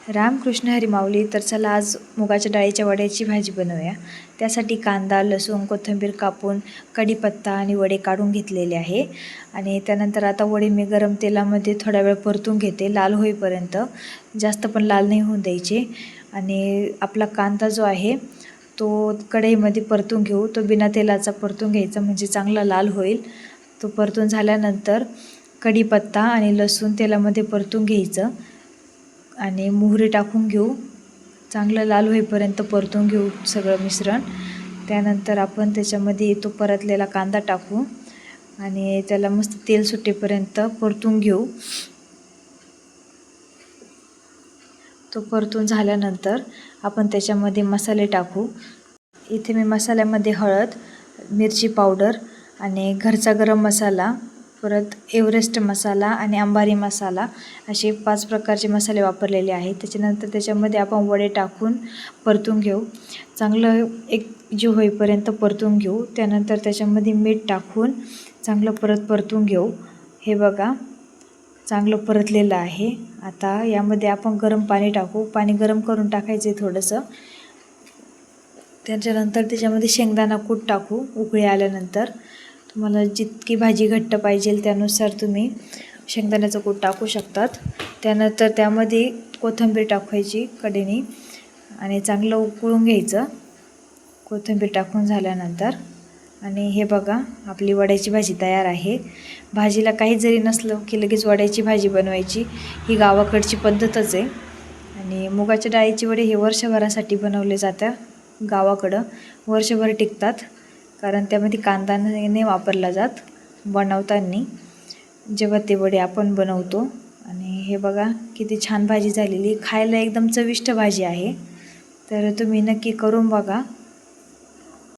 रामकृष्ण हरी माऊली. तर चला आज मुगाच्या डाळीच्या वड्याची भाजी बनवूया. त्यासाठी कांदा, लसूण, कोथिंबीर कापून कढीपत्ता आणि वडे काढून घेतलेले आहे. आणि त्यानंतर आता वडे मी गरम तेलामध्ये थोडा वेळ परतून घेते, लाल होईपर्यंत. जास्त पण लाल नाही होऊन द्यायचे. आणि आपला कांदा जो आहे तो कढईमध्ये परतून घेऊ. तो बिना तेलाचा परतून घ्यायचा, म्हणजे चांगला लाल होईल. तो परतून झाल्यानंतर कढीपत्ता आणि लसूण तेलामध्ये परतून घ्यायचं आणि मोहरी टाकून घेऊ. चांगलं लाल होईपर्यंत परतून घेऊ सगळं मिश्रण. त्यानंतर आपण त्याच्यामध्ये तो परतलेला कांदा टाकू आणि त्याला मस्त तेल सुटेपर्यंत परतून घेऊ. तो परतून झाल्यानंतर आपण त्याच्यामध्ये मसाले टाकू. इथे मी मसाल्यामध्ये हळद, मिरची पावडर आणि घरचा गरम मसाला, परत एव्हरेस्ट मसाला आणि अंबारी मसाला असे 5 प्रकारचे मसाले वापरलेले आहेत. त्याच्यानंतर त्याच्यामध्ये आपण वडे टाकून परतून घेऊ. चांगलं एकजीव होईपर्यंत परतून घेऊ. त्यानंतर त्याच्यामध्ये मीठ टाकून चांगलं परत परतून घेऊ. हे बघा, चांगलं परतलेलं आहे. आता यामध्ये आपण गरम पाणी टाकू. पाणी गरम करून टाकायचे थोडंसं. त्याच्यानंतर त्याच्यामध्ये शेंगदाणा कूट टाकू. उकळी आल्यानंतर तुम्हाला जितकी भाजी घट्ट पाहिजे त्यानुसार तुम्ही शेंगदाण्याचं कूट टाकू शकतात. त्यानंतर त्यामध्ये कोथिंबीर टाकायची कढईने आणि चांगलं उकळून घ्यायचं कोथिंबीर टाकून झाल्यानंतर. आणि हे बघा, आपली वड्याची भाजी तयार आहे. भाजीला काही जरी नसलं की लगेच वड्याची भाजी बनवायची, ही गावाकडची पद्धतच आहे. आणि मुगाच्या डाळीची वडे हे वर्षभरासाठी बनवले जातात. गावाकडं वर्षभर टिकतात, कारण त्यामध्ये कांदा नाही वापरला जात बनवताना, जेव्हा ते वडे आपण बनवतो. आणि हे बघा किती छान भाजी झालेली, खायला एकदम चविष्ट भाजी आहे. तर तुम्ही नक्की करून बघा.